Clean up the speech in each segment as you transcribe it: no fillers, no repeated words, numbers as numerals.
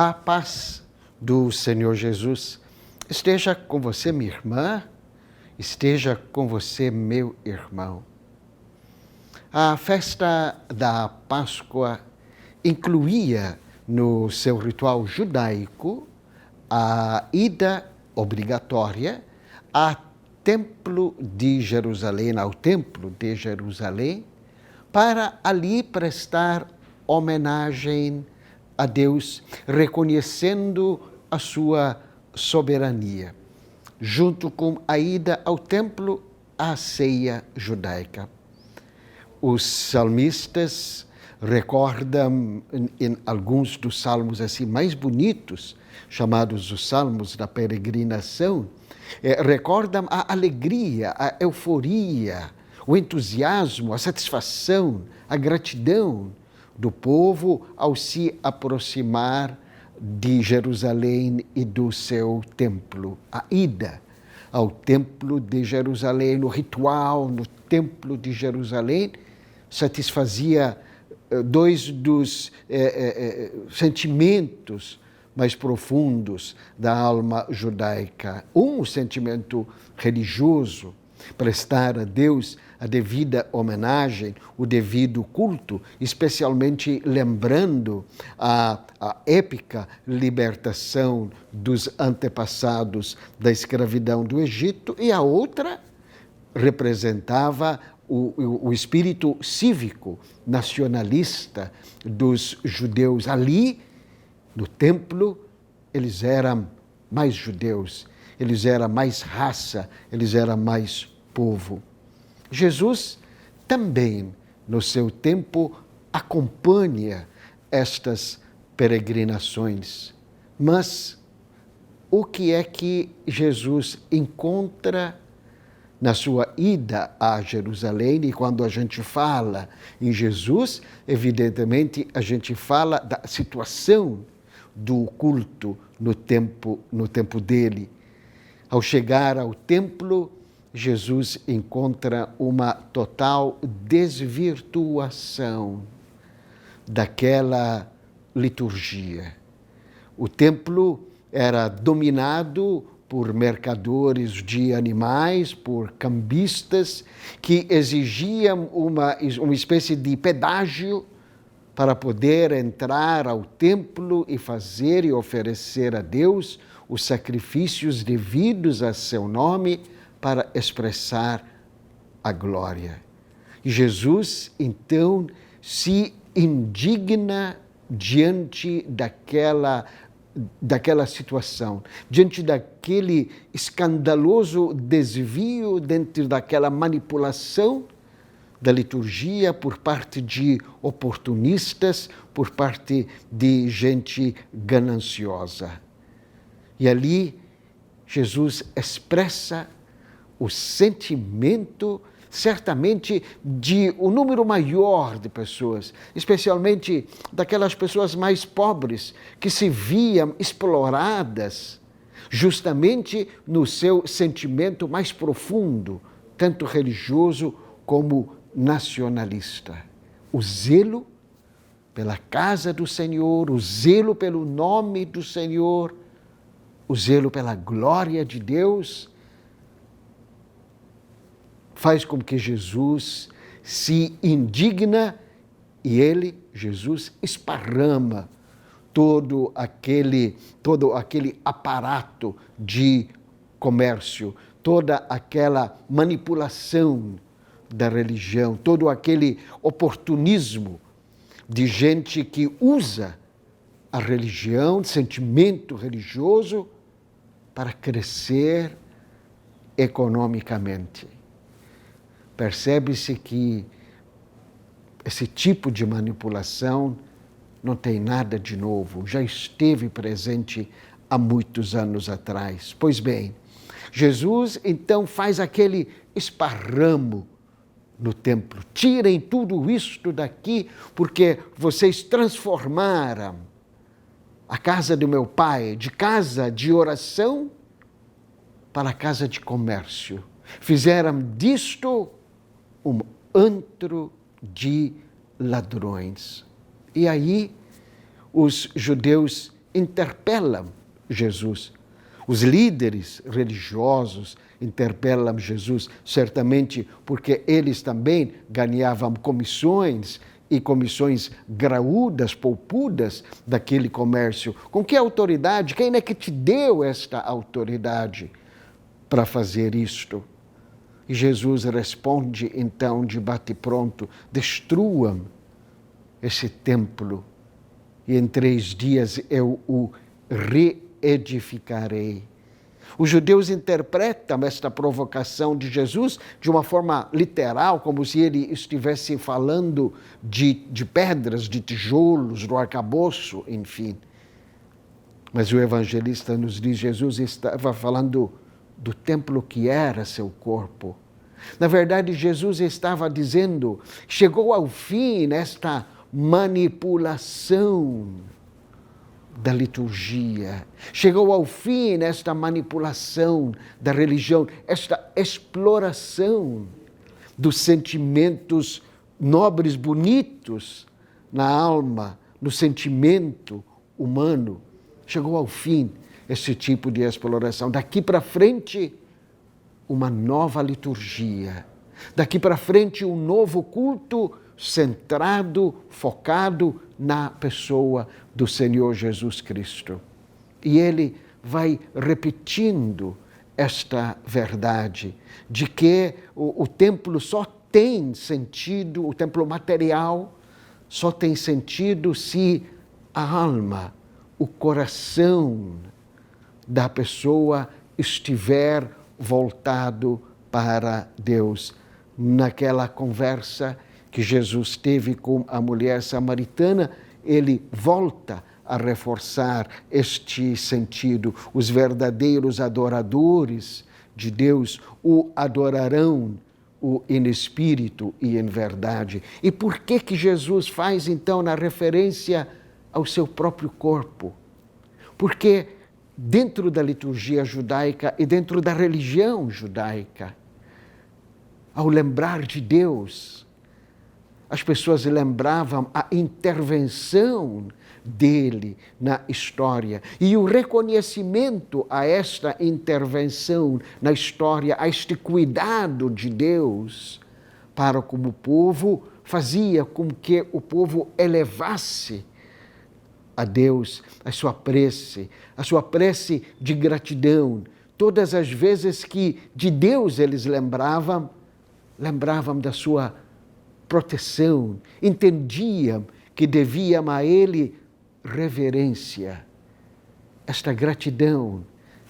A paz do Senhor Jesus esteja com você, minha irmã, esteja com você, meu irmão. A festa da Páscoa incluía no seu ritual judaico a ida obrigatória ao Templo de Jerusalém, para ali prestar homenagem a Deus, reconhecendo a sua soberania. Junto com a ida ao templo, a ceia judaica. Os salmistas recordam em alguns dos salmos assim mais bonitos, chamados os salmos da peregrinação, recordam a alegria, a euforia, o entusiasmo, a satisfação, a gratidão do povo ao se aproximar de Jerusalém e do seu templo. A ida ao templo de Jerusalém, no ritual no templo de Jerusalém, satisfazia dois dos sentimentos mais profundos da alma judaica. O sentimento religioso, prestar a Deus a devida homenagem, o devido culto, especialmente lembrando a épica libertação dos antepassados da escravidão do Egito, e a outra representava o espírito cívico, nacionalista dos judeus. Ali, no templo, eles eram mais judeus, eles eram mais raça, eles eram mais povo. Jesus também, no seu tempo, acompanha estas peregrinações. Mas o que é que Jesus encontra na sua ida a Jerusalém? E quando a gente fala em Jesus, evidentemente a gente fala da situação do culto no tempo dele. Ao chegar ao templo, Jesus encontra uma total desvirtuação daquela liturgia. O templo era dominado por mercadores de animais, por cambistas, que exigiam uma espécie de pedágio para poder entrar ao templo e fazer e oferecer a Deus os sacrifícios devidos a seu nome, para expressar a glória. E Jesus, então, se indigna diante daquela situação, diante daquele escandaloso desvio, dentro daquela manipulação da liturgia por parte de oportunistas, por parte de gente gananciosa. E ali, Jesus expressa o sentimento, certamente, de um número maior de pessoas, especialmente daquelas pessoas mais pobres, que se viam exploradas justamente no seu sentimento mais profundo, tanto religioso como nacionalista. O zelo pela casa do Senhor, o zelo pelo nome do Senhor, o zelo pela glória de Deus, faz com que Jesus se indigna e ele, Jesus, esparrama todo aquele aparato de comércio, toda aquela manipulação da religião, todo aquele oportunismo de gente que usa a religião, sentimento religioso, para crescer economicamente. Percebe-se que esse tipo de manipulação não tem nada de novo, já esteve presente há muitos anos atrás. Pois bem, Jesus então faz aquele esparramo no templo. Tirem tudo isto daqui, porque vocês transformaram a casa do meu pai de casa de oração para casa de comércio. Fizeram disto um antro de ladrões. E aí os judeus interpelam Jesus. Os líderes religiosos interpelam Jesus, certamente porque eles também ganhavam comissões e comissões graúdas, poupudas daquele comércio. Com que autoridade? Quem é que te deu esta autoridade para fazer isto? E Jesus responde então de bate-pronto: destruam esse templo e em 3 dias eu o reedificarei. Os judeus interpretam esta provocação de Jesus de uma forma literal, como se ele estivesse falando de pedras, de tijolos, do arcabouço, enfim. Mas o evangelista nos diz: Jesus estava falando do templo que era seu corpo. Na verdade, Jesus estava dizendo: chegou ao fim esta manipulação da liturgia, chegou ao fim esta manipulação da religião, esta exploração dos sentimentos nobres, bonitos na alma, no sentimento humano. Chegou ao fim esse tipo de exploração. Daqui para frente, uma nova liturgia. Daqui para frente, um novo culto centrado, focado na pessoa do Senhor Jesus Cristo. E ele vai repetindo esta verdade de que o templo só tem sentido, o templo material só tem sentido se a alma, o coração da pessoa estiver voltado para Deus. Naquela conversa que Jesus teve com a mulher samaritana, ele volta a reforçar este sentido. Os verdadeiros adoradores de Deus o adorarão em espírito e em verdade. E por que Jesus faz então na referência ao seu próprio corpo? Porque dentro da liturgia judaica e dentro da religião judaica, ao lembrar de Deus, as pessoas lembravam a intervenção dele na história e o reconhecimento a esta intervenção na história, a este cuidado de Deus para com o povo, fazia com que o povo elevasse a Deus a sua prece de gratidão. Todas as vezes que de Deus eles lembravam da sua proteção, entendiam que deviam a Ele reverência. Esta gratidão,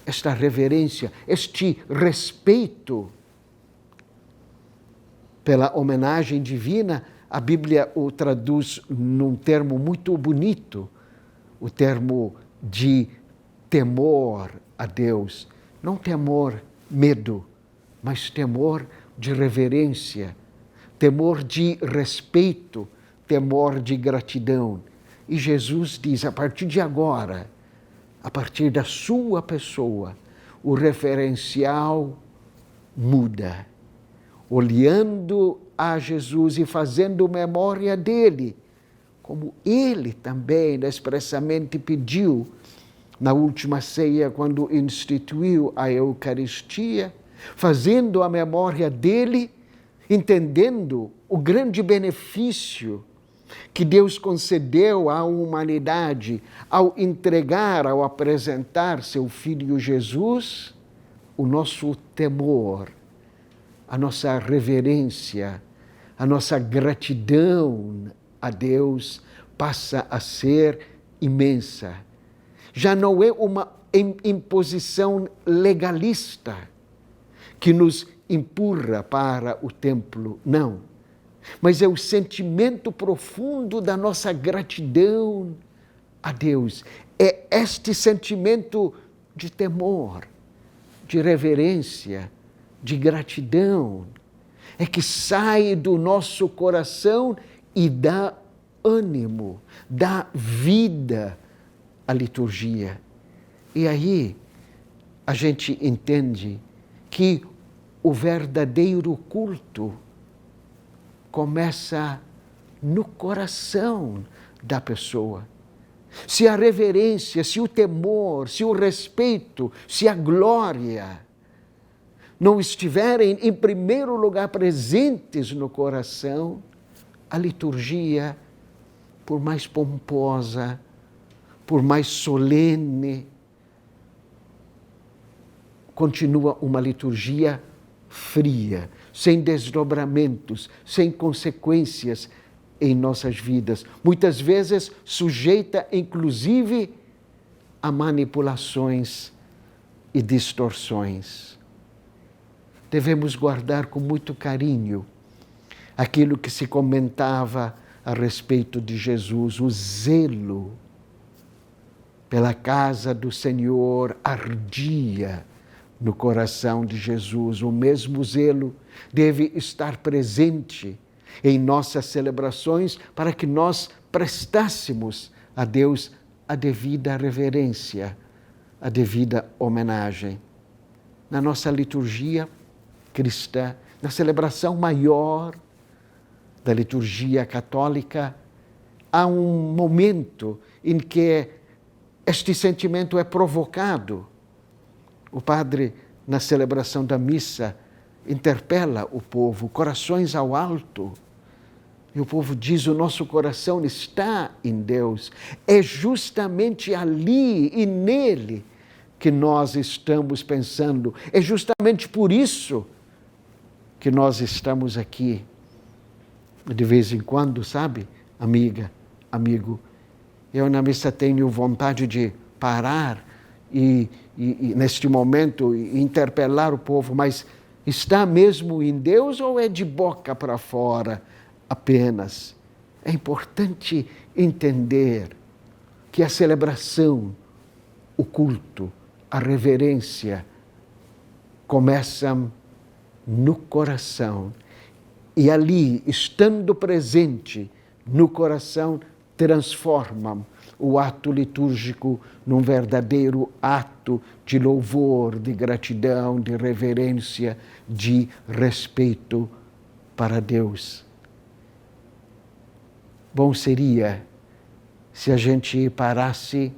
esta reverência, este respeito pela homenagem divina, a Bíblia o traduz num termo muito bonito, o termo de temor a Deus. Não temor, medo, mas temor de reverência, temor de respeito, temor de gratidão. E Jesus diz: a partir de agora, a partir da sua pessoa, o referencial muda. Olhando a Jesus e fazendo memória dele, como ele também expressamente pediu na última ceia, quando instituiu a Eucaristia, fazendo a memória dele, entendendo o grande benefício que Deus concedeu à humanidade ao entregar, ao apresentar seu Filho Jesus, o nosso temor, a nossa reverência, a nossa gratidão a Deus passa a ser imensa. Já não é uma imposição legalista que nos empurra para o templo, não. Mas é o sentimento profundo da nossa gratidão a Deus. É este sentimento de temor, de reverência, de gratidão, é que sai do nosso coração e dá ânimo, dá vida à liturgia. E aí a gente entende que o verdadeiro culto começa no coração da pessoa. se a reverência, se o temor, se o respeito, se a glória não estiverem em primeiro lugar presentes no coração, a liturgia, por mais pomposa, por mais solene, continua uma liturgia fria, sem desdobramentos, sem consequências em nossas vidas. Muitas vezes sujeita, inclusive, a manipulações e distorções. Devemos guardar com muito carinho aquilo que se comentava a respeito de Jesus, o zelo pela casa do Senhor ardia no coração de Jesus. O mesmo zelo deve estar presente em nossas celebrações para que nós prestássemos a Deus a devida reverência, a devida homenagem. Na nossa liturgia cristã, na celebração maior da liturgia católica, há um momento em que este sentimento é provocado. O padre, na celebração da missa, interpela o povo, corações ao alto. E o povo diz, o nosso coração está em Deus. É justamente ali e nele que nós estamos pensando. É justamente por isso que nós estamos aqui. De vez em quando, sabe, amiga, amigo, eu na missa tenho vontade de parar e neste momento, interpelar o povo, mas está mesmo em Deus ou é de boca para fora apenas? É importante entender que a celebração, o culto, a reverência começam no coração. E ali, estando presente no coração, transformam o ato litúrgico num verdadeiro ato de louvor, de gratidão, de reverência, de respeito para Deus. Bom seria se a gente parasse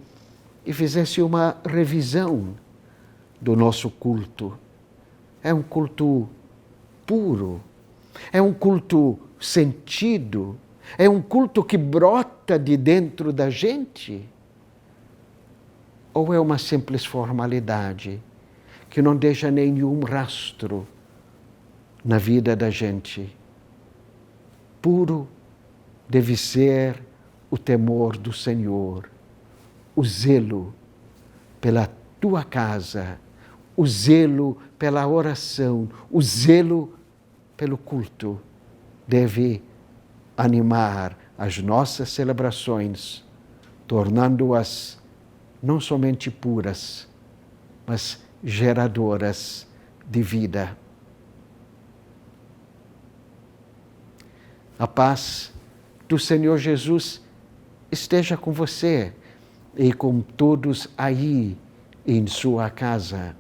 e fizesse uma revisão do nosso culto. É um culto puro, é um culto sentido, é um culto que brota de dentro da gente? Ou é uma simples formalidade que não deixa nenhum rastro na vida da gente? Puro deve ser o temor do Senhor, o zelo pela tua casa, o zelo pela oração, o zelo pelo culto deve animar as nossas celebrações, tornando-as não somente puras, mas geradoras de vida. A paz do Senhor Jesus esteja com você e com todos aí em sua casa.